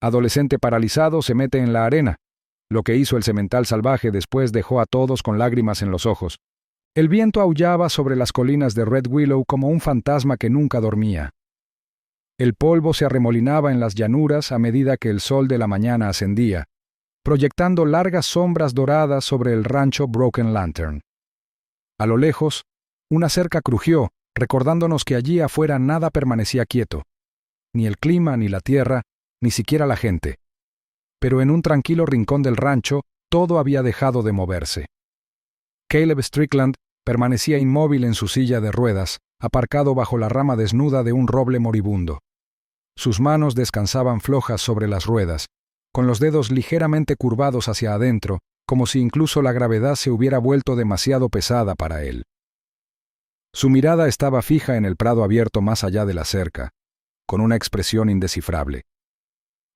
adolescente paralizado, se mete en la arena. Lo que hizo el semental salvaje después dejó a todos con lágrimas en los ojos. El viento aullaba sobre las colinas de Red Willow como un fantasma que nunca dormía. El polvo se arremolinaba en las llanuras a medida que el sol de la mañana ascendía, proyectando largas sombras doradas sobre el rancho Broken Lantern. A lo lejos, una cerca crujió, recordándonos que allí afuera nada permanecía quieto. Ni el clima, ni la tierra, ni siquiera la gente. Pero en un tranquilo rincón del rancho, todo había dejado de moverse. Caleb Strickland permanecía inmóvil en su silla de ruedas, aparcado bajo la rama desnuda de un roble moribundo. Sus manos descansaban flojas sobre las ruedas, con los dedos ligeramente curvados hacia adentro, como si incluso la gravedad se hubiera vuelto demasiado pesada para él. Su mirada estaba fija en el prado abierto más allá de la cerca, con una expresión indescifrable.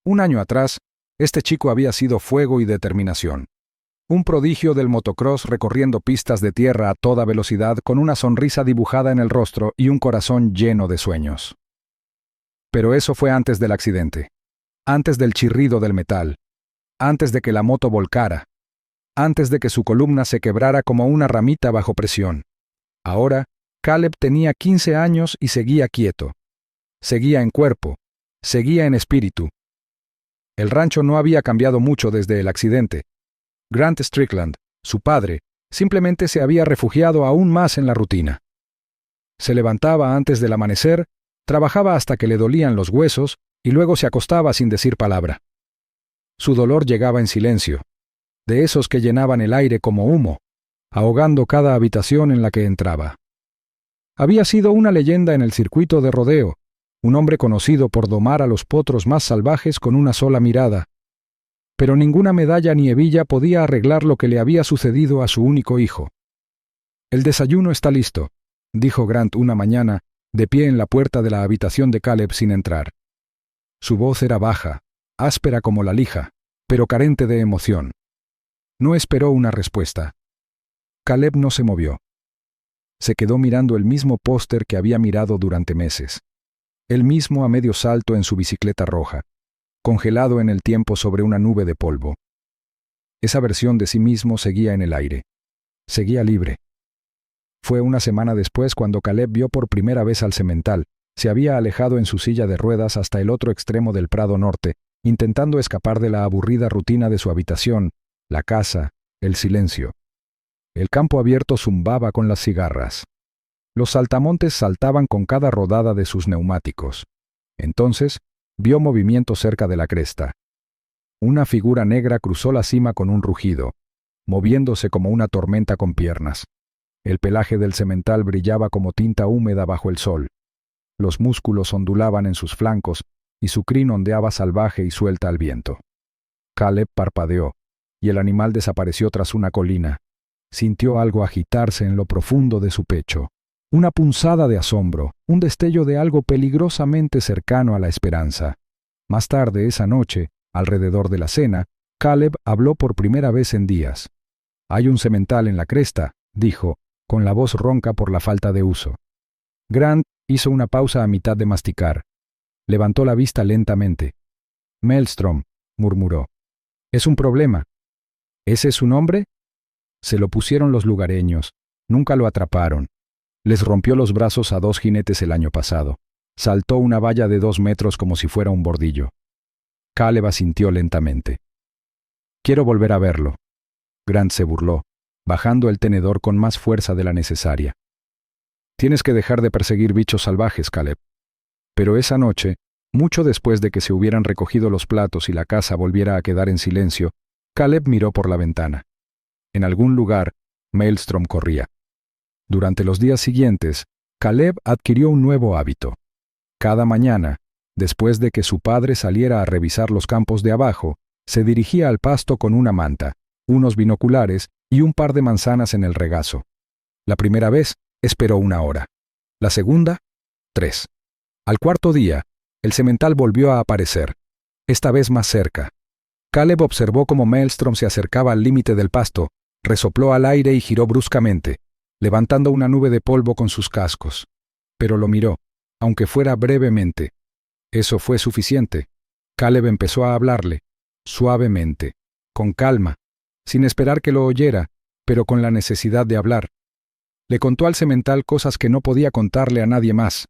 Un año atrás, este chico había sido fuego y determinación. Un prodigio del motocross recorriendo pistas de tierra a toda velocidad con una sonrisa dibujada en el rostro y un corazón lleno de sueños. Pero eso fue antes del accidente, antes del chirrido del metal, antes de que la moto volcara, antes de que su columna se quebrara como una ramita bajo presión. Ahora, Caleb tenía 15 años y seguía quieto. Seguía en cuerpo, seguía en espíritu. El rancho no había cambiado mucho desde el accidente. Grant Strickland, su padre, simplemente se había refugiado aún más en la rutina. Se levantaba antes del amanecer, trabajaba hasta que le dolían los huesos y luego se acostaba sin decir palabra. Su dolor llegaba en silencio, de esos que llenaban el aire como humo, ahogando cada habitación en la que entraba. Había sido una leyenda en el circuito de rodeo, un hombre conocido por domar a los potros más salvajes con una sola mirada, pero ninguna medalla ni hebilla podía arreglar lo que le había sucedido a su único hijo. «El desayuno está listo», dijo Grant una mañana, de pie en la puerta de la habitación de Caleb sin entrar. Su voz era baja, áspera como la lija, pero carente de emoción. No esperó una respuesta. Caleb no se movió. Se quedó mirando el mismo póster que había mirado durante meses. El mismo a medio salto en su bicicleta roja, congelado en el tiempo sobre una nube de polvo. Esa versión de sí mismo seguía en el aire. Seguía libre. Fue una semana después cuando Caleb vio por primera vez al semental. Se había alejado en su silla de ruedas hasta el otro extremo del prado norte, intentando escapar de la aburrida rutina de su habitación, la casa, el silencio. El campo abierto zumbaba con las cigarras. Los saltamontes saltaban con cada rodada de sus neumáticos. Entonces, vio movimiento cerca de la cresta. Una figura negra cruzó la cima con un rugido, moviéndose como una tormenta con piernas. El pelaje del semental brillaba como tinta húmeda bajo el sol. Los músculos ondulaban en sus flancos y su crin ondeaba salvaje y suelta al viento. Caleb parpadeó, y el animal desapareció tras una colina. Sintió algo agitarse en lo profundo de su pecho. Una punzada de asombro, un destello de algo peligrosamente cercano a la esperanza. Más tarde esa noche, alrededor de la cena, Caleb habló por primera vez en días. «Hay un semental en la cresta», dijo, con la voz ronca por la falta de uso. Grant hizo una pausa a mitad de masticar. Levantó la vista lentamente. «Maelstrom», murmuró. «Es un problema». «¿Ese es su nombre?» Se lo pusieron los lugareños. Nunca lo atraparon. Les rompió los brazos a 2 jinetes el año pasado. Saltó una valla de 2 metros como si fuera un bordillo. Caleb asintió lentamente. «Quiero volver a verlo». Grant se burló, bajando el tenedor con más fuerza de la necesaria. «Tienes que dejar de perseguir bichos salvajes, Caleb». Pero esa noche, mucho después de que se hubieran recogido los platos y la casa volviera a quedar en silencio, Caleb miró por la ventana. En algún lugar, Maelstrom corría. Durante los días siguientes, Caleb adquirió un nuevo hábito. Cada mañana, después de que su padre saliera a revisar los campos de abajo, se dirigía al pasto con una manta, unos binoculares y un par de manzanas en el regazo. La primera vez, esperó 1 hora. La segunda, 3. Al cuarto día, el semental volvió a aparecer, esta vez más cerca. Caleb observó cómo Maelstrom se acercaba al límite del pasto, resopló al aire y giró bruscamente, levantando una nube de polvo con sus cascos. Pero lo miró, aunque fuera brevemente. Eso fue suficiente. Caleb empezó a hablarle, suavemente, con calma, sin esperar que lo oyera, pero con la necesidad de hablar. Le contó al semental cosas que no podía contarle a nadie más.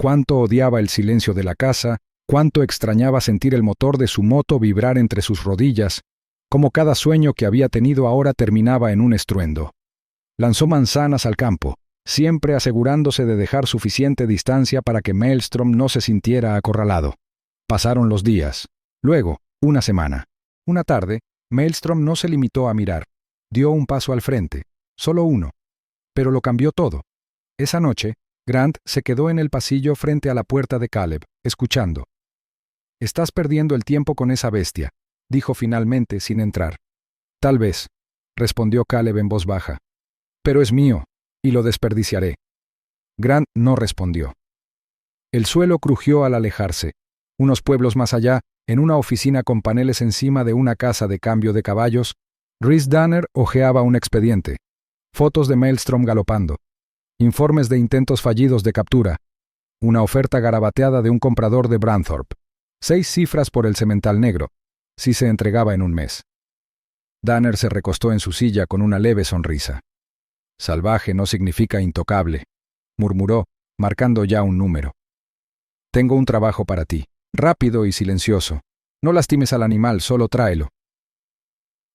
Cuánto odiaba el silencio de la casa, cuánto extrañaba sentir el motor de su moto vibrar entre sus rodillas, cómo cada sueño que había tenido ahora terminaba en un estruendo. Lanzó manzanas al campo, siempre asegurándose de dejar suficiente distancia para que Maelstrom no se sintiera acorralado. Pasaron los días. Luego, una semana. Una tarde, Maelstrom no se limitó a mirar. Dio un paso al frente, solo uno. Pero lo cambió todo. Esa noche, Grant se quedó en el pasillo frente a la puerta de Caleb, escuchando. «Estás perdiendo el tiempo con esa bestia», dijo finalmente sin entrar. «Tal vez», respondió Caleb en voz baja. «Pero es mío, y lo desperdiciaré». Grant no respondió. El suelo crujió al alejarse. Unos pueblos más allá, en una oficina con paneles encima de una casa de cambio de caballos, Rhys Danner hojeaba un expediente. Fotos de Maelstrom galopando. Informes de intentos fallidos de captura. Una oferta garabateada de un comprador de Branthorpe. 6 cifras por el semental negro, si se entregaba en un mes. Danner se recostó en su silla con una leve sonrisa. «Salvaje no significa intocable», murmuró, marcando ya un número. «Tengo un trabajo para ti, rápido y silencioso. No lastimes al animal, solo tráelo».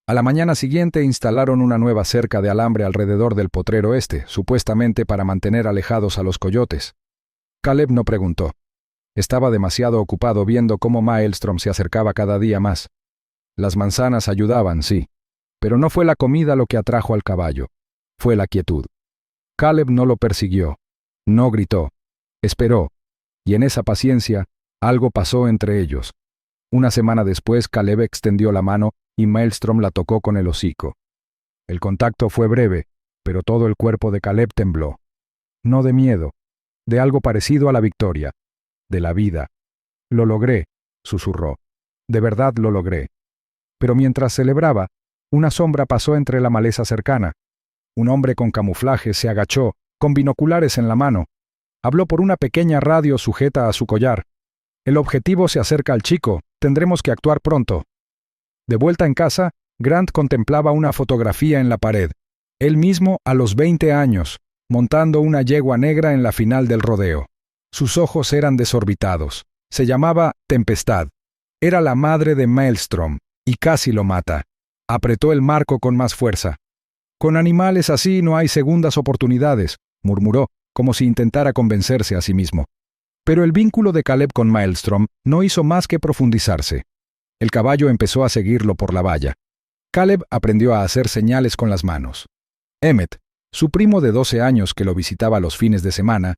A la mañana siguiente instalaron una nueva cerca de alambre alrededor del potrero supuestamente para mantener alejados a los coyotes. Caleb no preguntó. Estaba demasiado ocupado viendo cómo Maelstrom se acercaba cada día más. Las manzanas ayudaban, sí, pero no fue la comida lo que atrajo al caballo. Fue la quietud. Caleb no lo persiguió, no gritó, esperó, y en esa paciencia algo pasó entre ellos. Una semana después Caleb extendió la mano y Maelstrom la tocó con el hocico. El contacto fue breve, pero todo el cuerpo de Caleb tembló. No de miedo, de algo parecido a la victoria, de la vida. «Lo logré», susurró. «De verdad lo logré». Pero mientras celebraba, una sombra pasó entre la maleza cercana. Un hombre con camuflaje se agachó, con binoculares en la mano. Habló por una pequeña radio sujeta a su collar. «El objetivo se acerca al chico, tendremos que actuar pronto». De vuelta en casa, Grant contemplaba una fotografía en la pared. Él mismo a los 20 años, montando una yegua negra en la final del rodeo. Sus ojos eran desorbitados. Se llamaba Tempestad. Era la madre de Maelstrom, y casi lo mata. Apretó el marco con más fuerza. «Con animales así no hay segundas oportunidades», murmuró, como si intentara convencerse a sí mismo. Pero el vínculo de Caleb con Maelstrom no hizo más que profundizarse. El caballo empezó a seguirlo por la valla. Caleb aprendió a hacer señales con las manos. Emmett, su primo de 12 años que lo visitaba los fines de semana,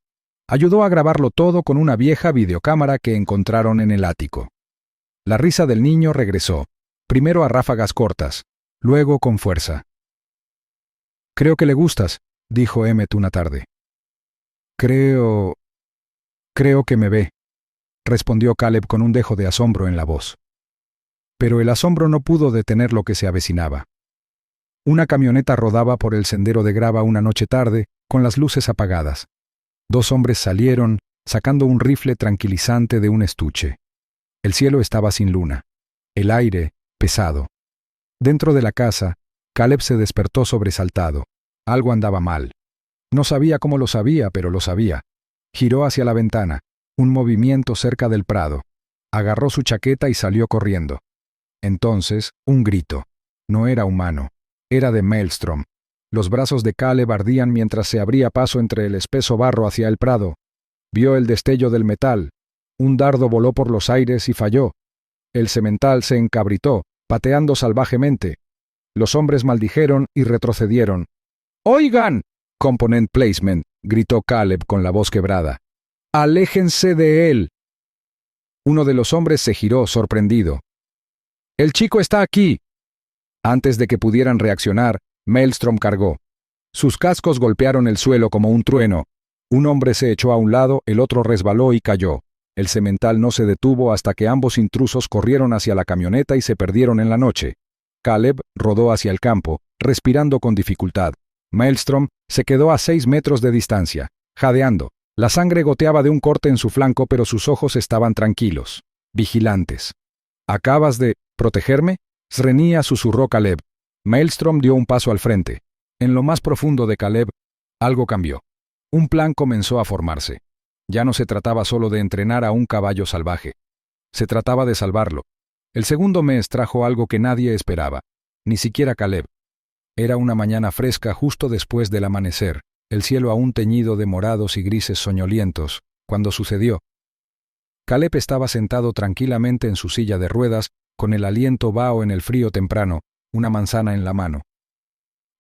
ayudó a grabarlo todo con una vieja videocámara que encontraron en el ático. La risa del niño regresó, primero a ráfagas cortas, luego con fuerza. «Creo que le gustas», dijo Emmett una tarde. Creo que me ve», respondió Caleb con un dejo de asombro en la voz. Pero el asombro no pudo detener lo que se avecinaba. Una camioneta rodaba por el sendero de grava una noche tarde, con las luces apagadas. 2 hombres salieron, sacando un rifle tranquilizante de un estuche. El cielo estaba sin luna. El aire, pesado. Dentro de la casa, Caleb se despertó sobresaltado. Algo andaba mal. No sabía cómo lo sabía, pero lo sabía. Giró hacia la ventana, un movimiento cerca del prado. Agarró su chaqueta y salió corriendo. Entonces, un grito. No era humano. Era de Maelstrom. Los brazos de Caleb ardían mientras se abría paso entre el espeso barro hacia el prado. Vio el destello del metal. Un dardo voló por los aires y falló. El semental se encabritó, pateando salvajemente. Los hombres maldijeron y retrocedieron. «¡Oigan!», Component Placement, gritó Caleb con la voz quebrada. «¡Aléjense de él!». Uno de los hombres se giró, sorprendido. «¡El chico está aquí!». Antes de que pudieran reaccionar, Maelstrom cargó. Sus cascos golpearon el suelo como un trueno. Un hombre se echó a un lado, el otro resbaló y cayó. El semental no se detuvo hasta que ambos intrusos corrieron hacia la camioneta y se perdieron en la noche. Caleb rodó hacia el campo, respirando con dificultad. Maelstrom se quedó a 6 metros de distancia, jadeando. La sangre goteaba de un corte en su flanco, pero sus ojos estaban tranquilos, vigilantes. ¿Acabas de protegerme? Srenia, susurró Caleb. Maelstrom dio un paso al frente. En lo más profundo de Caleb, algo cambió. Un plan comenzó a formarse. Ya no se trataba solo de entrenar a un caballo salvaje. Se trataba de salvarlo. El segundo mes trajo algo que nadie esperaba, ni siquiera Caleb. Era una mañana fresca justo después del amanecer, el cielo aún teñido de morados y grises soñolientos, cuando sucedió. Caleb estaba sentado tranquilamente en su silla de ruedas, con el aliento vaho en el frío temprano, una manzana en la mano.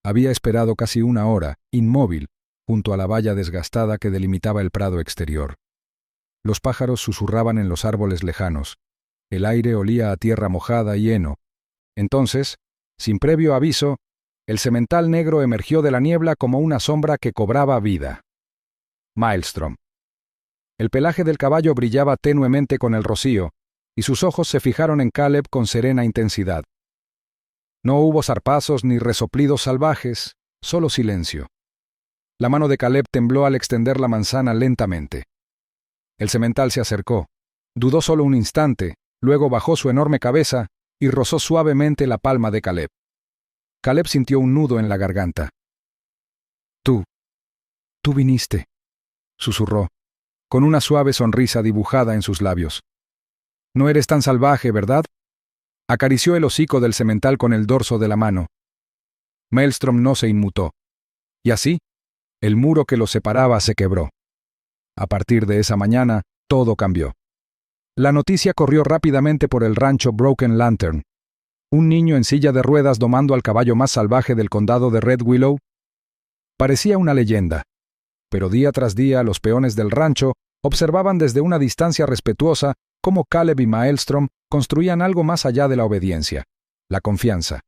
Había esperado casi una hora, inmóvil, junto a la valla desgastada que delimitaba el prado exterior. Los pájaros susurraban en los árboles lejanos. El aire olía a tierra mojada y heno. Entonces, sin previo aviso, el semental negro emergió de la niebla como una sombra que cobraba vida. Maelstrom. El pelaje del caballo brillaba tenuemente con el rocío, y sus ojos se fijaron en Caleb con serena intensidad. No hubo zarpazos ni resoplidos salvajes, solo silencio. La mano de Caleb tembló al extender la manzana lentamente. El semental se acercó. Dudó solo un instante, luego bajó su enorme cabeza y rozó suavemente la palma de Caleb. Caleb sintió un nudo en la garganta. Tú viniste, susurró, con una suave sonrisa dibujada en sus labios. No eres tan salvaje, ¿verdad? Acarició el hocico del semental con el dorso de la mano. Maelstrom no se inmutó. Y así, el muro que los separaba se quebró. A partir de esa mañana, todo cambió. La noticia corrió rápidamente por el rancho Broken Lantern. Un niño en silla de ruedas domando al caballo más salvaje del condado de Red Willow. Parecía una leyenda, pero día tras día los peones del rancho observaban desde una distancia respetuosa cómo Caleb y Maelstrom construían algo más allá de la obediencia, la confianza.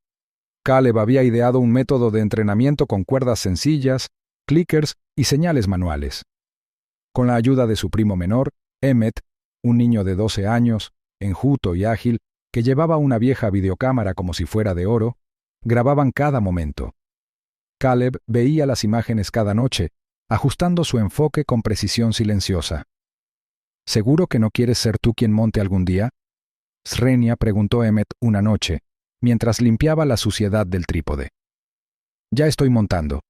Caleb había ideado un método de entrenamiento con cuerdas sencillas, clickers y señales manuales. Con la ayuda de su primo menor, Emmett, un niño de 12 años, enjuto y ágil, que llevaba una vieja videocámara como si fuera de oro, grababan cada momento. Caleb veía las imágenes cada noche, ajustando su enfoque con precisión silenciosa. ¿Seguro que no quieres ser tú quien monte algún día? Srenia preguntó Emmett una noche, mientras limpiaba la suciedad del trípode. Ya estoy montando,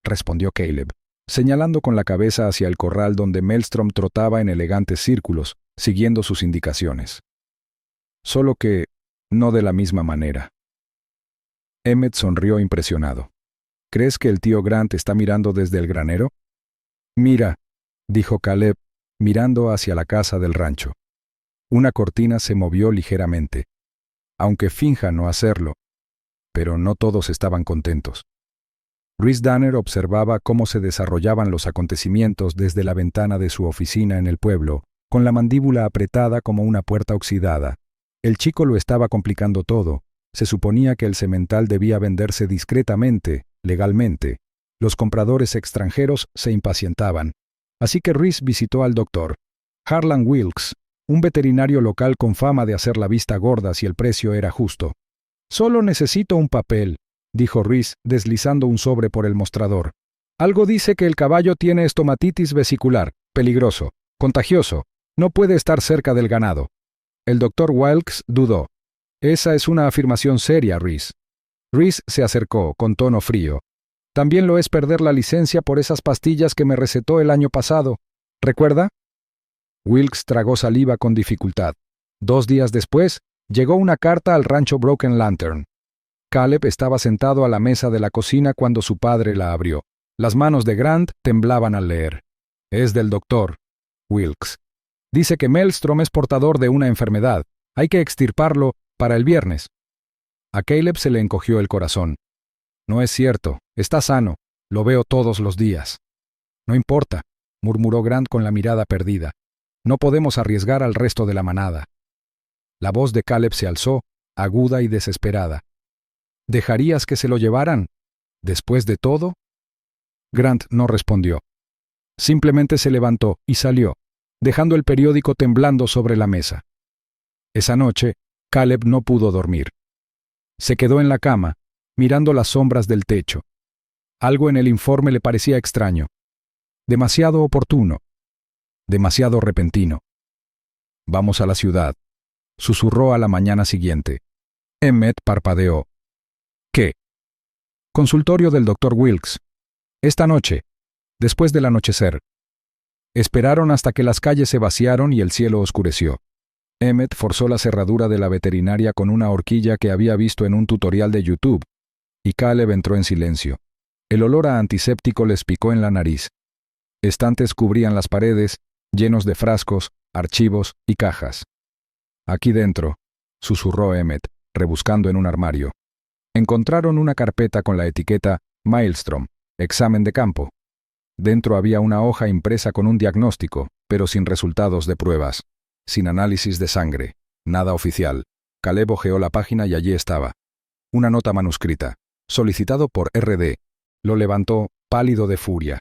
respondió Caleb, señalando con la cabeza hacia el corral donde Maelstrom trotaba en elegantes círculos, siguiendo sus indicaciones. Solo que no de la misma manera. Emmett sonrió impresionado. ¿Crees que el tío Grant está mirando desde el granero? Mira, dijo Caleb, mirando hacia la casa del rancho. Una cortina se movió ligeramente, aunque finja no hacerlo, pero no todos estaban contentos. Rhys Danner observaba cómo se desarrollaban los acontecimientos desde la ventana de su oficina en el pueblo, con la mandíbula apretada como una puerta oxidada. El chico lo estaba complicando todo. Se suponía que el semental debía venderse discretamente, legalmente. Los compradores extranjeros se impacientaban. Así que Rhys visitó al doctor Harlan Wilkes, un veterinario local con fama de hacer la vista gorda si el precio era justo. «Solo necesito un papel», dijo Rhys, deslizando un sobre por el mostrador. «Algo dice que el caballo tiene estomatitis vesicular, peligroso, contagioso, no puede estar cerca del ganado». El doctor Wilkes dudó. «Esa es una afirmación seria, Rhys». Rhys se acercó, con tono frío. «También lo es perder la licencia por esas pastillas que me recetó el año pasado. ¿Recuerda?» Wilkes tragó saliva con dificultad. 2 días después, llegó una carta al rancho Broken Lantern. Caleb estaba sentado a la mesa de la cocina cuando su padre la abrió. Las manos de Grant temblaban al leer. «Es del doctor Wilkes. Dice que Maelstrom es portador de una enfermedad. Hay que extirparlo para el viernes». A Caleb se le encogió el corazón. «No es cierto. Está sano. Lo veo todos los días». «No importa», murmuró Grant con la mirada perdida. «No podemos arriesgar al resto de la manada». La voz de Caleb se alzó, aguda y desesperada. «¿Dejarías que se lo llevaran? ¿Después de todo?» Grant no respondió. Simplemente se levantó y salió, dejando el periódico temblando sobre la mesa. Esa noche, Caleb no pudo dormir. Se quedó en la cama, mirando las sombras del techo. Algo en el informe le parecía extraño. Demasiado oportuno. Demasiado repentino. «Vamos a la ciudad», susurró a la mañana siguiente. Emmett parpadeó. ¿Qué? Consultorio del Dr. Wilkes. Esta noche, después del anochecer. Esperaron hasta que las calles se vaciaron y el cielo oscureció. Emmett forzó la cerradura de la veterinaria con una horquilla que había visto en un tutorial de YouTube, y Caleb entró en silencio. El olor a antiséptico les picó en la nariz. Estantes cubrían las paredes, llenos de frascos, archivos y cajas. Aquí dentro, susurró Emmett, rebuscando en un armario. Encontraron una carpeta con la etiqueta Maelstrom, examen de campo. Dentro había una hoja impresa con un diagnóstico, pero sin resultados de pruebas, sin análisis de sangre, nada oficial. Caleb hojeó la página y allí estaba. Una nota manuscrita, solicitado por RD. Lo levantó, pálido de furia.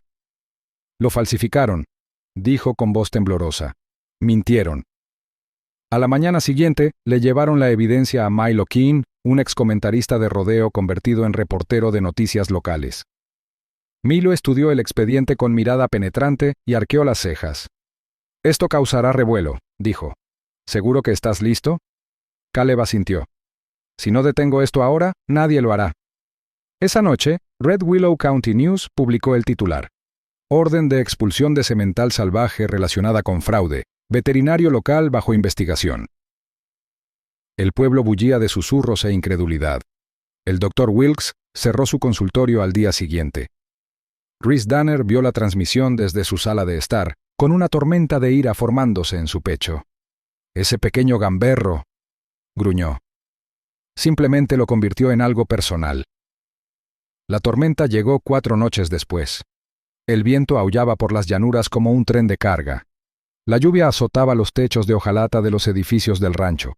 Lo falsificaron, dijo con voz temblorosa. Mintieron. A la mañana siguiente, le llevaron la evidencia a Milo Keane, un excomentarista de rodeo convertido en reportero de noticias locales. Milo estudió el expediente con mirada penetrante y arqueó las cejas. Esto causará revuelo, dijo. ¿Seguro que estás listo? Caleb asintió. Si no detengo esto ahora, nadie lo hará. Esa noche, Red Willow County News publicó el titular. Orden de expulsión de semental salvaje relacionada con fraude. Veterinario local bajo investigación. El pueblo bullía de susurros e incredulidad. El Dr. Wilkes cerró su consultorio al día siguiente. Rhys Danner vio la transmisión desde su sala de estar, con una tormenta de ira formándose en su pecho. Ese pequeño gamberro, gruñó. Simplemente lo convirtió en algo personal. La tormenta llegó 4 noches después. El viento aullaba por las llanuras como un tren de carga. La lluvia azotaba los techos de hojalata de los edificios del rancho.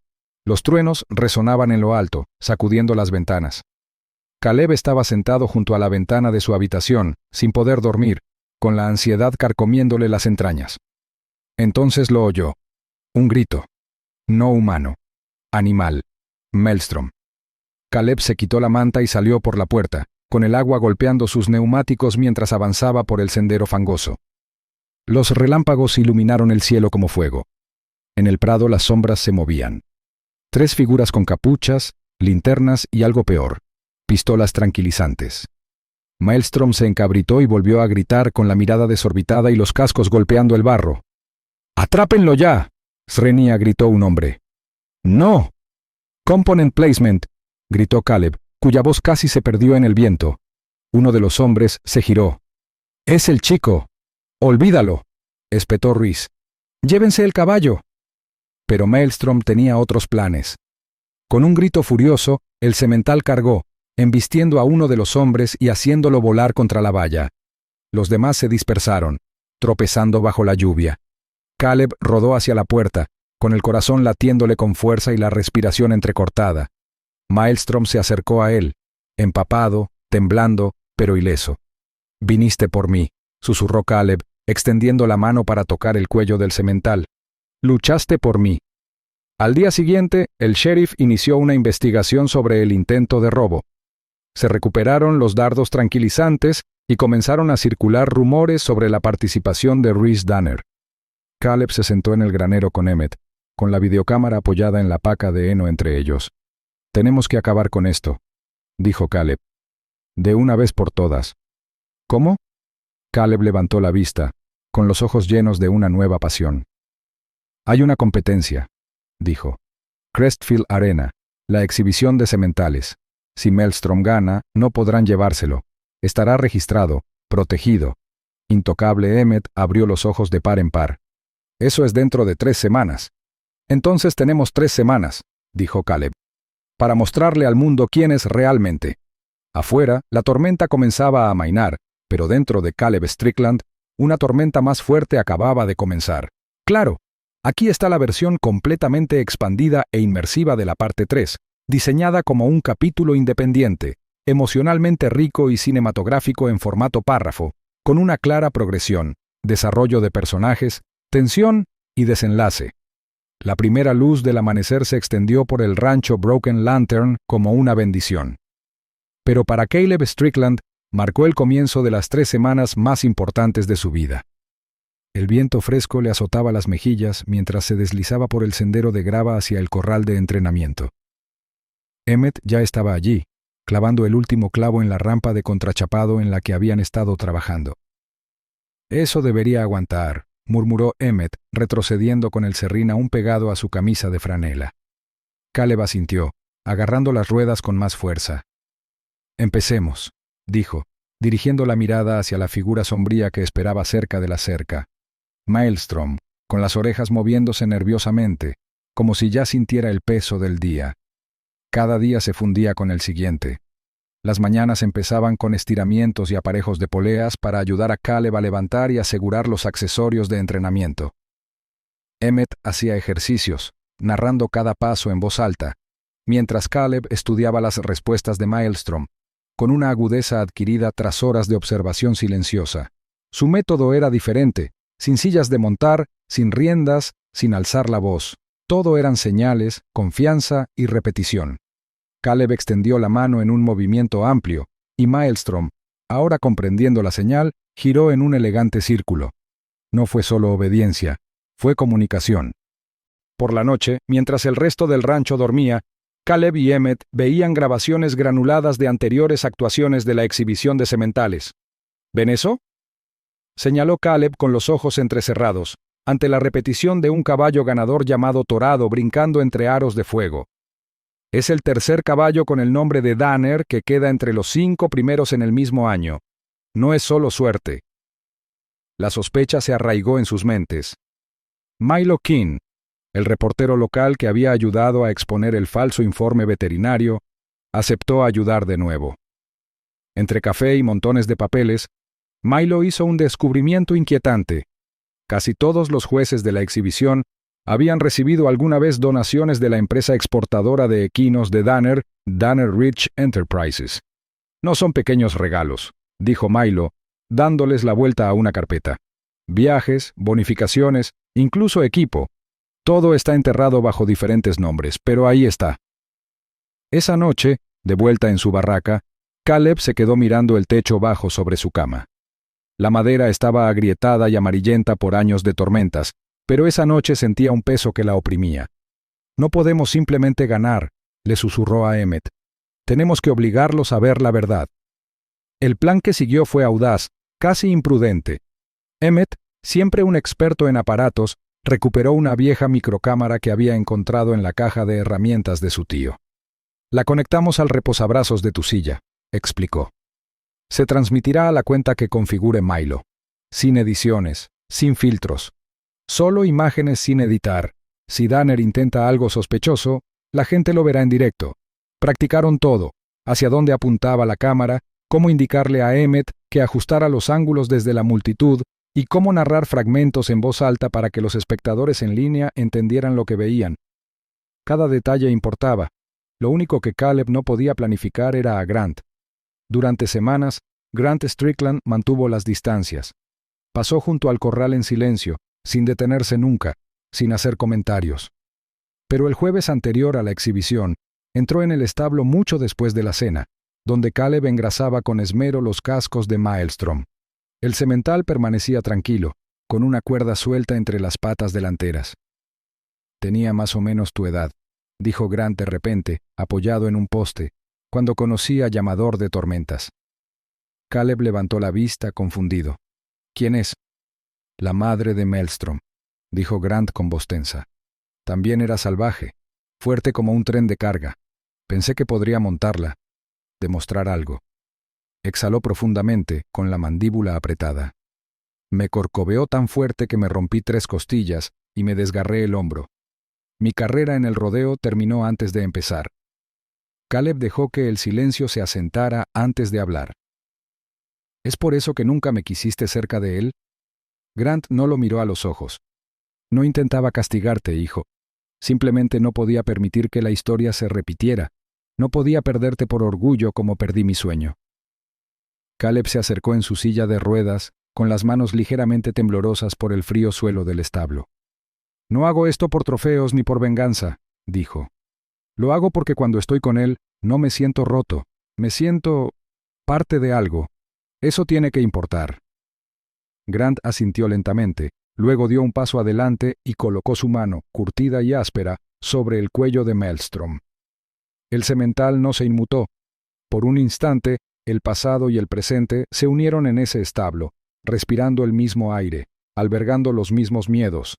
Los truenos resonaban en lo alto, sacudiendo las ventanas. Caleb estaba sentado junto a la ventana de su habitación, sin poder dormir, con la ansiedad carcomiéndole las entrañas. Entonces lo oyó. Un grito. No humano. Animal. Maelstrom. Caleb se quitó la manta y salió por la puerta, con el agua golpeando sus neumáticos mientras avanzaba por el sendero fangoso. Los relámpagos iluminaron el cielo como fuego. En el prado las sombras se movían. 3 figuras con capuchas, linternas y algo peor. Pistolas tranquilizantes. Maelstrom se encabritó y volvió a gritar con la mirada desorbitada y los cascos golpeando el barro. ¡Atrápenlo ya!, Srenia gritó un hombre. ¡No! Component placement, gritó Caleb, cuya voz casi se perdió en el viento. Uno de los hombres se giró. ¡Es el chico! ¡Olvídalo!, espetó Rhys. ¡Llévense el caballo! Pero Maelstrom tenía otros planes. Con un grito furioso, el semental cargó, embistiendo a uno de los hombres y haciéndolo volar contra la valla. Los demás se dispersaron, tropezando bajo la lluvia. Caleb rodó hacia la puerta, con el corazón latiéndole con fuerza y la respiración entrecortada. Maelstrom se acercó a él, empapado, temblando, pero ileso. «Viniste por mí», susurró Caleb, extendiendo la mano para tocar el cuello del semental. «Luchaste por mí». Al día siguiente, el sheriff inició una investigación sobre el intento de robo. Se recuperaron los dardos tranquilizantes y comenzaron a circular rumores sobre la participación de Rhys Danner. Caleb se sentó en el granero con Emmett, con la videocámara apoyada en la paca de heno entre ellos. «Tenemos que acabar con esto», dijo Caleb. «De una vez por todas». «¿Cómo?» Caleb levantó la vista, con los ojos llenos de una nueva pasión. «Hay una competencia», dijo. «Crestfield Arena, la exhibición de sementales. Si Maelstrom gana, no podrán llevárselo. Estará registrado, protegido». Intocable Emmett abrió los ojos de par en par. «Eso es dentro de 3 semanas». «Entonces tenemos 3 semanas», dijo Caleb, «para mostrarle al mundo quién es realmente». Afuera, la tormenta comenzaba a amainar, pero dentro de Caleb Strickland, una tormenta más fuerte acababa de comenzar. Claro, aquí está la versión completamente expandida e inmersiva de la parte 3, diseñada como un capítulo independiente, emocionalmente rico y cinematográfico en formato párrafo, con una clara progresión, desarrollo de personajes, tensión y desenlace. La primera luz del amanecer se extendió por el rancho Broken Lantern como una bendición. Pero para Caleb Strickland, marcó el comienzo de las 3 semanas más importantes de su vida. El viento fresco le azotaba las mejillas mientras se deslizaba por el sendero de grava hacia el corral de entrenamiento. Emmett ya estaba allí, clavando el último clavo en la rampa de contrachapado en la que habían estado trabajando. «Eso debería aguantar», murmuró Emmett, retrocediendo con el serrín aún pegado a su camisa de franela. Caleb asintió, agarrando las ruedas con más fuerza. «Empecemos», dijo, dirigiendo la mirada hacia la figura sombría que esperaba cerca de la cerca. Maelstrom, con las orejas moviéndose nerviosamente, como si ya sintiera el peso del día. Cada día se fundía con el siguiente. Las mañanas empezaban con estiramientos y aparejos de poleas para ayudar a Caleb a levantar y asegurar los accesorios de entrenamiento. Emmett hacía ejercicios, narrando cada paso en voz alta, mientras Caleb estudiaba las respuestas de Maelstrom, con una agudeza adquirida tras horas de observación silenciosa. Su método era diferente, sin sillas de montar, sin riendas, sin alzar la voz. Todo eran señales, confianza y repetición. Caleb extendió la mano en un movimiento amplio, y Maelstrom, ahora comprendiendo la señal, giró en un elegante círculo. No fue solo obediencia, fue comunicación. Por la noche, mientras el resto del rancho dormía, Caleb y Emmett veían grabaciones granuladas de anteriores actuaciones de la exhibición de sementales. ¿Ven eso?, señaló Caleb con los ojos entrecerrados, ante la repetición de un caballo ganador llamado Torado brincando entre aros de fuego. Es el tercer caballo con el nombre de Danner que queda entre los 5 primeros en el mismo año. No es solo suerte. La sospecha se arraigó en sus mentes. Milo King, el reportero local que había ayudado a exponer el falso informe veterinario, aceptó ayudar de nuevo. Entre café y montones de papeles, Milo hizo un descubrimiento inquietante. Casi todos los jueces de la exhibición habían recibido alguna vez donaciones de la empresa exportadora de equinos de Danner, Danner Ridge Enterprises. No son pequeños regalos, dijo Milo, dándoles la vuelta a una carpeta. Viajes, bonificaciones, incluso equipo. Todo está enterrado bajo diferentes nombres, pero ahí está. Esa noche, de vuelta en su barraca, Caleb se quedó mirando el techo bajo sobre su cama. La madera estaba agrietada y amarillenta por años de tormentas, pero esa noche sentía un peso que la oprimía. «No podemos simplemente ganar», le susurró a Emmett. «Tenemos que obligarlos a ver la verdad». El plan que siguió fue audaz, casi imprudente. Emmett, siempre un experto en aparatos, recuperó una vieja microcámara que había encontrado en la caja de herramientas de su tío. «La conectamos al reposabrazos de tu silla», explicó. «Se transmitirá a la cuenta que configure Milo. Sin ediciones, sin filtros. Solo imágenes sin editar. Si Danner intenta algo sospechoso, la gente lo verá en directo. Practicaron todo, hacia dónde apuntaba la cámara, cómo indicarle a Emmett que ajustara los ángulos desde la multitud y cómo narrar fragmentos en voz alta para que los espectadores en línea entendieran lo que veían. Cada detalle importaba. Lo único que Caleb no podía planificar era a Grant. Durante semanas, Grant Strickland mantuvo las distancias. Pasó junto al corral en silencio, sin detenerse nunca, sin hacer comentarios. Pero el jueves anterior a la exhibición, entró en el establo mucho después de la cena, donde Caleb engrasaba con esmero los cascos de Maelstrom. El semental permanecía tranquilo, con una cuerda suelta entre las patas delanteras. «Tenía más o menos tu edad», dijo Grant de repente, apoyado en un poste, cuando conocí a Llamador de Tormentas. Caleb levantó la vista, confundido. «¿Quién es?» «La madre de Maelstrom», dijo Grant con voz tensa. «También era salvaje, fuerte como un tren de carga. Pensé que podría montarla, demostrar algo». Exhaló profundamente, con la mandíbula apretada. «Me corcoveó tan fuerte que me rompí 3 costillas y me desgarré el hombro. Mi carrera en el rodeo terminó antes de empezar». Caleb dejó que el silencio se asentara antes de hablar. «¿Es por eso que nunca me quisiste cerca de él?» Grant no lo miró a los ojos. «No intentaba castigarte, hijo. Simplemente no podía permitir que la historia se repitiera. No podía perderte por orgullo como perdí mi sueño». Caleb se acercó en su silla de ruedas, con las manos ligeramente temblorosas por el frío suelo del establo. «No hago esto por trofeos ni por venganza», dijo. «Lo hago porque cuando estoy con él no me siento roto, me siento parte de algo. Eso tiene que importar». Grant asintió lentamente, Luego dio un paso adelante y colocó su mano, curtida y áspera, sobre el cuello de Maelstrom. El semental no se inmutó. Por un instante, el pasado y el presente se unieron en ese establo, respirando el mismo aire, albergando los mismos miedos.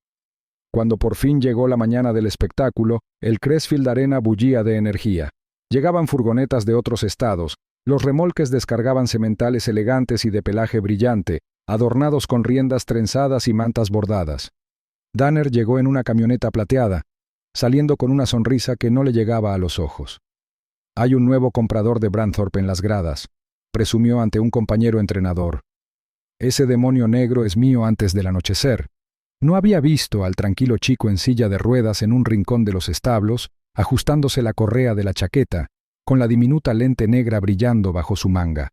Cuando por fin llegó la mañana del espectáculo, el Crestfield Arena bullía de energía. Llegaban furgonetas de otros estados, los remolques descargaban sementales elegantes y de pelaje brillante, adornados con riendas trenzadas y mantas bordadas. Danner llegó en una camioneta plateada, saliendo con una sonrisa que no le llegaba a los ojos. «Hay un nuevo comprador de Branthorpe en las gradas», presumió ante un compañero entrenador. «Ese demonio negro es mío antes del anochecer». No había visto al tranquilo chico en silla de ruedas en un rincón de los establos, ajustándose la correa de la chaqueta, con la diminuta lente negra brillando bajo su manga.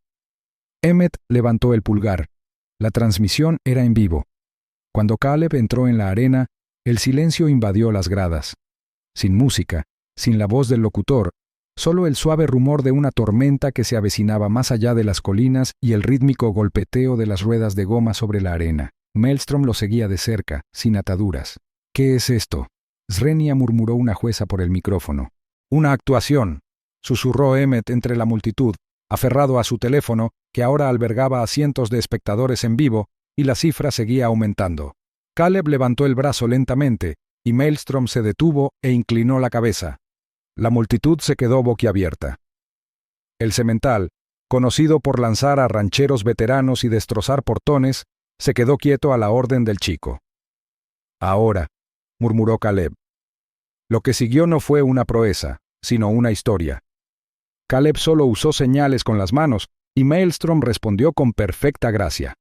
Emmett levantó el pulgar. La transmisión era en vivo. Cuando Caleb entró en la arena, el silencio invadió las gradas. Sin música, sin la voz del locutor, solo el suave rumor de una tormenta que se avecinaba más allá de las colinas y el rítmico golpeteo de las ruedas de goma sobre la arena. Maelstrom lo seguía de cerca, sin ataduras. «¿Qué es esto?», Srenia murmuró una jueza por el micrófono. «Una actuación», susurró Emmett entre la multitud, aferrado a su teléfono, que ahora albergaba a cientos de espectadores en vivo, y la cifra seguía aumentando. Caleb levantó el brazo lentamente, y Maelstrom se detuvo e inclinó la cabeza. La multitud se quedó boquiabierta. El semental, conocido por lanzar a rancheros veteranos y destrozar portones, se quedó quieto a la orden del chico. «Ahora», murmuró Caleb. Lo que siguió no fue una proeza, sino una historia. Caleb solo usó señales con las manos, y Maelstrom respondió con perfecta gracia,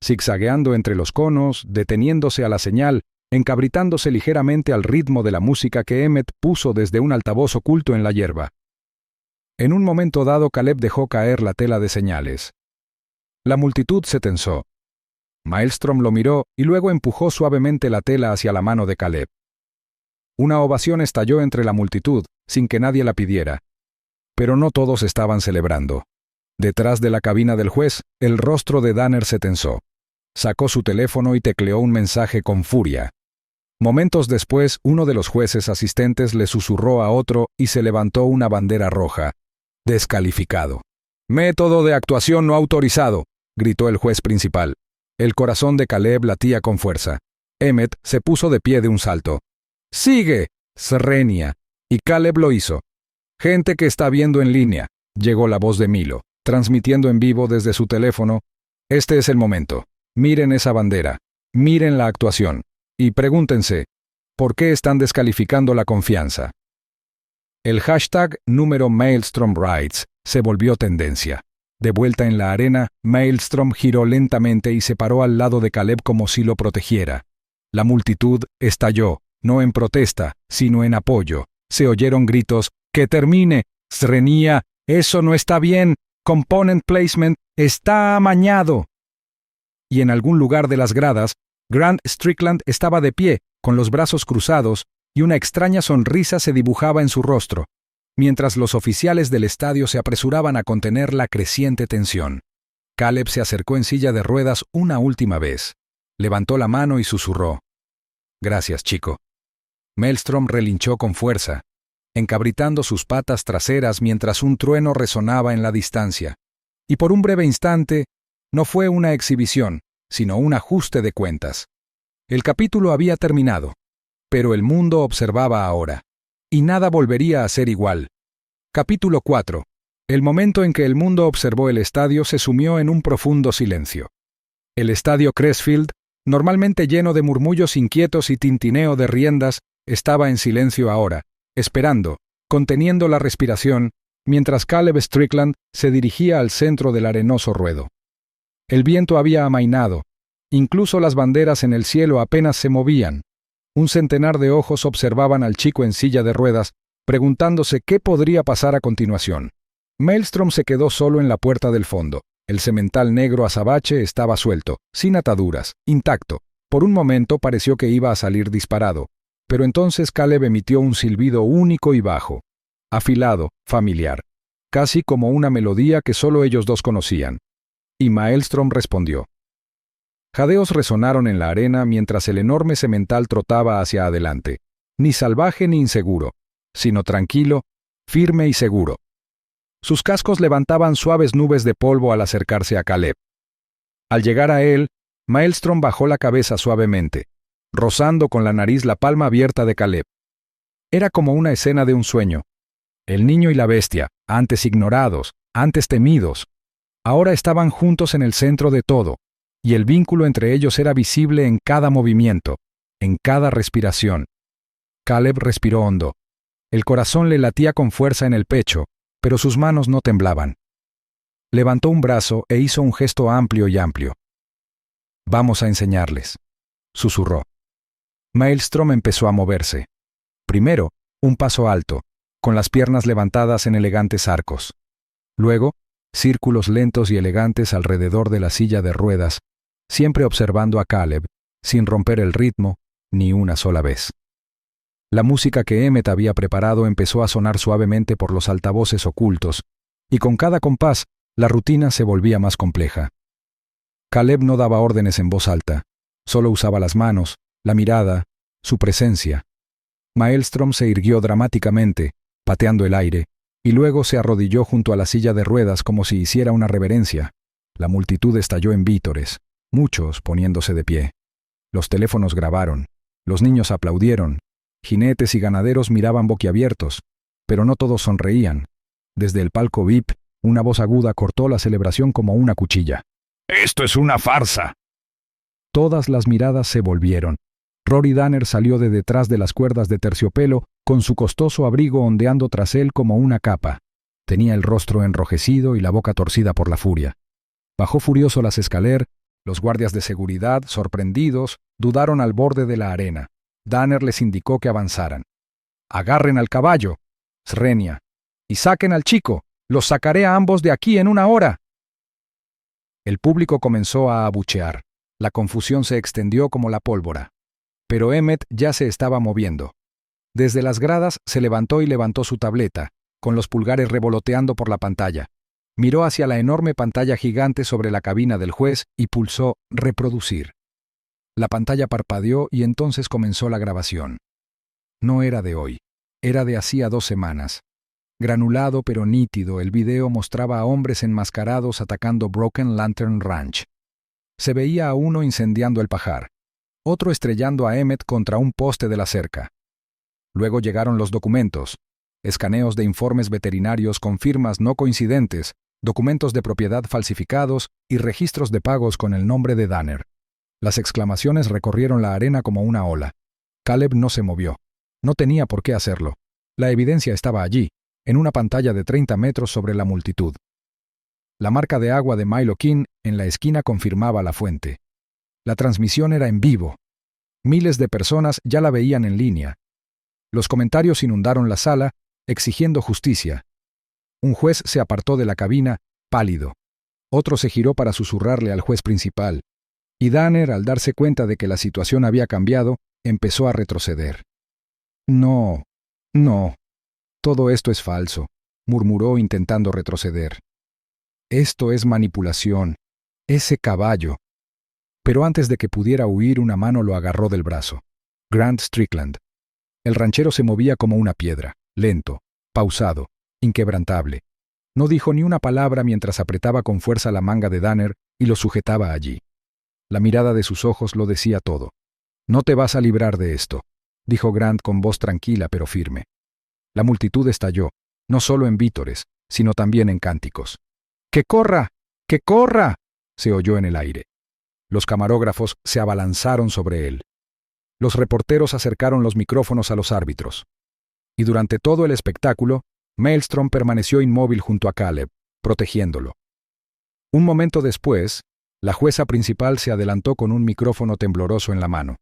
zigzagueando entre los conos, deteniéndose a la señal, encabritándose ligeramente al ritmo de la música que Emmett puso desde un altavoz oculto en la hierba. En un momento dado Caleb dejó caer la tela de señales. La multitud se tensó. Maelstrom lo miró y luego empujó suavemente la tela hacia la mano de Caleb. Una ovación estalló entre la multitud, sin que nadie la pidiera. Pero no todos estaban celebrando. Detrás de la cabina del juez, el rostro de Danner se tensó. Sacó su teléfono y tecleó un mensaje con furia. Momentos después, uno de los jueces asistentes le susurró a otro y se levantó una bandera roja. «Descalificado». «Método de actuación no autorizado», gritó el juez principal. El corazón de Caleb latía con fuerza. Emmett se puso de pie de un salto. «¡Sigue!», Srenia. Y Caleb lo hizo. «Gente que está viendo en línea», llegó la voz de Milo, transmitiendo en vivo desde su teléfono. «Este es el momento. Miren esa bandera. Miren la actuación. Y pregúntense, ¿por qué están descalificando la confianza?». El hashtag número Maelstrom Rides se volvió tendencia. De vuelta en la arena, Maelstrom giró lentamente y se paró al lado de Caleb como si lo protegiera. La multitud estalló, no en protesta, sino en apoyo. Se oyeron gritos: «¡Que termine! Srenia, eso no está bien. Component placement está amañado». Y en algún lugar de las gradas, Grant Strickland estaba de pie, con los brazos cruzados, y una extraña sonrisa se dibujaba en su rostro, mientras los oficiales del estadio se apresuraban a contener la creciente tensión. Caleb se acercó en silla de ruedas una última vez. Levantó la mano y susurró: «Gracias, chico». Maelstrom relinchó con fuerza, encabritando sus patas traseras mientras un trueno resonaba en la distancia. Y por un breve instante, no fue una exhibición, sino un ajuste de cuentas. El capítulo había terminado, pero el mundo observaba ahora, y nada volvería a ser igual. Capítulo 4. El momento en que el mundo observó el estadio se sumió en un profundo silencio. El estadio Crestfield, normalmente lleno de murmullos inquietos y tintineo de riendas, estaba en silencio ahora, esperando, conteniendo la respiración, mientras Caleb Strickland se dirigía al centro del arenoso ruedo. El viento había amainado, incluso las banderas en el cielo apenas se movían. Un centenar de ojos observaban al chico en silla de ruedas, preguntándose qué podría pasar a continuación. Maelstrom se quedó solo en la puerta del fondo. El semental negro azabache estaba suelto, sin ataduras, intacto. Por un momento pareció que iba a salir disparado, pero entonces Caleb emitió un silbido único y bajo, afilado, familiar, casi como una melodía que solo ellos dos conocían. Y Maelstrom respondió. Jadeos resonaron en la arena mientras el enorme semental trotaba hacia adelante, ni salvaje ni inseguro, sino tranquilo, firme y seguro. Sus cascos levantaban suaves nubes de polvo al acercarse a Caleb. Al llegar a él, Maelstrom bajó la cabeza suavemente, rozando con la nariz la palma abierta de Caleb. Era como una escena de un sueño. El niño y la bestia, antes ignorados, antes temidos, ahora estaban juntos en el centro de todo, y el vínculo entre ellos era visible en cada movimiento, en cada respiración. Caleb respiró hondo. El corazón le latía con fuerza en el pecho, pero sus manos no temblaban. Levantó un brazo e hizo un gesto amplio y amplio. «Vamos a enseñarles», susurró. Maelstrom empezó a moverse. Primero, un paso alto, con las piernas levantadas en elegantes arcos. Luego, círculos lentos y elegantes alrededor de la silla de ruedas, siempre observando a Caleb, sin romper el ritmo, ni una sola vez. La música que Emmett había preparado empezó a sonar suavemente por los altavoces ocultos, y con cada compás, la rutina se volvía más compleja. Caleb no daba órdenes en voz alta, solo usaba las manos, la mirada, su presencia. Maelstrom se irguió dramáticamente, pateando el aire, y luego se arrodilló junto a la silla de ruedas como si hiciera una reverencia. La multitud estalló en vítores, muchos poniéndose de pie. Los teléfonos grabaron, los niños aplaudieron, jinetes y ganaderos miraban boquiabiertos, pero no todos sonreían. Desde el palco VIP, una voz aguda cortó la celebración como una cuchilla. «¡Esto es una farsa!». Todas las miradas se volvieron. Rory Danner salió de detrás de las cuerdas de terciopelo, con su costoso abrigo ondeando tras él como una capa. Tenía el rostro enrojecido y la boca torcida por la furia. Bajó furioso las escaleras. Los guardias de seguridad, sorprendidos, dudaron al borde de la arena. Danner les indicó que avanzaran. «Agarren al caballo, Srenia, y saquen al chico. Los sacaré a ambos de aquí en una hora». El público comenzó a abuchear. La confusión se extendió como la pólvora. Pero Emmett ya se estaba moviendo. Desde las gradas se levantó y levantó su tableta, con los pulgares revoloteando por la pantalla. Miró hacia la enorme pantalla gigante sobre la cabina del juez y pulsó «Reproducir». La pantalla parpadeó y entonces comenzó la grabación. No era de hoy, era de hacía 2 semanas. Granulado pero nítido, el video mostraba a hombres enmascarados atacando Broken Lantern Ranch. Se veía a uno incendiando el pajar, otro estrellando a Emmett contra un poste de la cerca. Luego llegaron los documentos, escaneos de informes veterinarios con firmas no coincidentes, documentos de propiedad falsificados y registros de pagos con el nombre de Danner. Las exclamaciones recorrieron la arena como una ola. Caleb no se movió. No tenía por qué hacerlo. La evidencia estaba allí, en una pantalla de 30 metros sobre la multitud. La marca de agua de Milo King en la esquina confirmaba la fuente. La transmisión era en vivo. Miles de personas ya la veían en línea. Los comentarios inundaron la sala, exigiendo justicia. Un juez se apartó de la cabina, pálido. Otro se giró para susurrarle al juez principal. Y Danner, al darse cuenta de que la situación había cambiado, empezó a retroceder. «No, no. Todo esto es falso», murmuró intentando retroceder. «Esto es manipulación. Ese caballo». Pero antes de que pudiera huir, una mano lo agarró del brazo. Grant Strickland. El ranchero se movía como una piedra, lento, pausado, inquebrantable. No dijo ni una palabra mientras apretaba con fuerza la manga de Danner y lo sujetaba allí. La mirada de sus ojos lo decía todo. «No te vas a librar de esto», dijo Grant con voz tranquila pero firme. La multitud estalló, no solo en vítores, sino también en cánticos. «¡Que corra! ¡Que corra!», se oyó en el aire. Los camarógrafos se abalanzaron sobre él. Los reporteros acercaron los micrófonos a los árbitros. Y durante todo el espectáculo, Maelstrom permaneció inmóvil junto a Caleb, protegiéndolo. Un momento después, la jueza principal se adelantó con un micrófono tembloroso en la mano.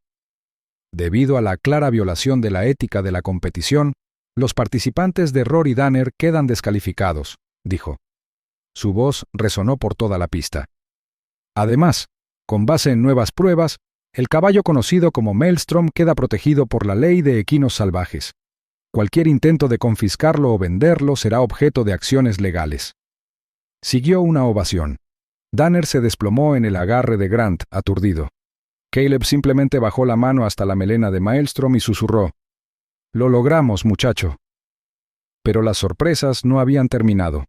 «Debido a la clara violación de la ética de la competición, los participantes de Rory Danner quedan descalificados», dijo. Su voz resonó por toda la pista. «Además, con base en nuevas pruebas, el caballo conocido como Maelstrom queda protegido por la ley de equinos salvajes. Cualquier intento de confiscarlo o venderlo será objeto de acciones legales». Siguió una ovación. Danner se desplomó en el agarre de Grant, aturdido. Caleb simplemente bajó la mano hasta la melena de Maelstrom y susurró: «Lo logramos, muchacho». Pero las sorpresas no habían terminado.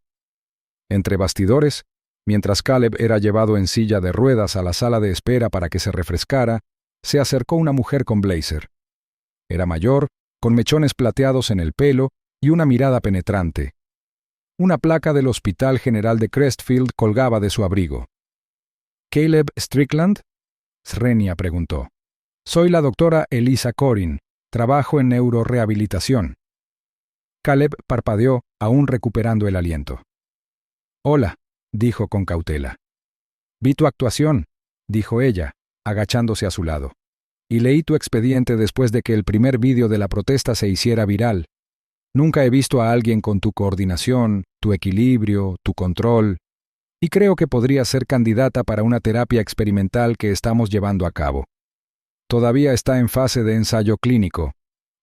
Entre bastidores, mientras Caleb era llevado en silla de ruedas a la sala de espera para que se refrescara, se acercó una mujer con blazer. Era mayor, con mechones plateados en el pelo y una mirada penetrante. Una placa del Hospital General de Crestfield colgaba de su abrigo. «¿Caleb Strickland?», Srenia preguntó. «Soy la doctora Elisa Corin. Trabajo en neurorehabilitación». Caleb parpadeó, aún recuperando el aliento. «Hola», dijo con cautela. «Vi tu actuación», dijo ella, agachándose a su lado. «Y leí tu expediente después de que el primer vídeo de la protesta se hiciera viral. Nunca he visto a alguien con tu coordinación, tu equilibrio, tu control, y creo que podría ser candidata para una terapia experimental que estamos llevando a cabo. Todavía está en fase de ensayo clínico,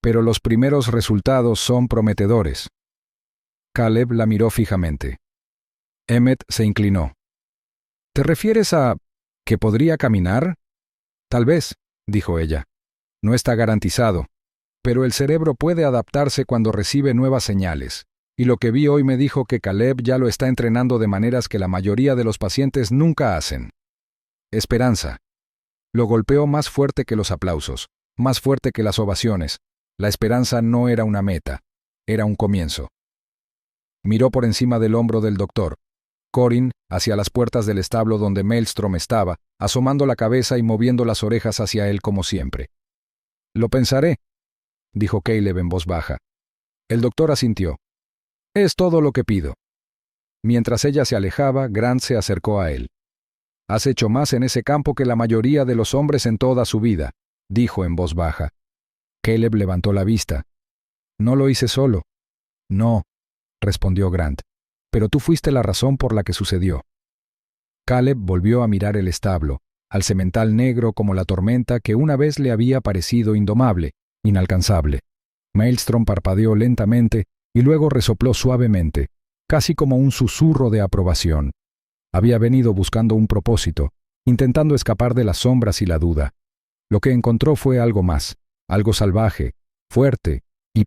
pero los primeros resultados son prometedores». Caleb la miró fijamente. Emmett se inclinó. «¿Te refieres a que podría caminar?» «Tal vez», dijo ella. «No está garantizado, pero el cerebro puede adaptarse cuando recibe nuevas señales, y lo que vi hoy me dijo que Caleb ya lo está entrenando de maneras que la mayoría de los pacientes nunca hacen». Esperanza. Lo golpeó más fuerte que los aplausos, más fuerte que las ovaciones. La esperanza no era una meta, era un comienzo. Miró por encima del hombro del doctor. Corin, hacia las puertas del establo donde Maelstrom estaba, asomando la cabeza y moviendo las orejas hacia él como siempre. «Lo pensaré», dijo Caleb en voz baja. El doctor asintió. «Es todo lo que pido». Mientras ella se alejaba, Grant se acercó a él. «Has hecho más en ese campo que la mayoría de los hombres en toda su vida», dijo en voz baja. Caleb levantó la vista. «No lo hice solo». «No», respondió Grant, «pero tú fuiste la razón por la que sucedió». Caleb volvió a mirar el establo, al semental negro como la tormenta que una vez le había parecido indomable, inalcanzable. Maelstrom parpadeó lentamente y luego resopló suavemente, casi como un susurro de aprobación. Había venido buscando un propósito, intentando escapar de las sombras y la duda. Lo que encontró fue algo más, algo salvaje, fuerte y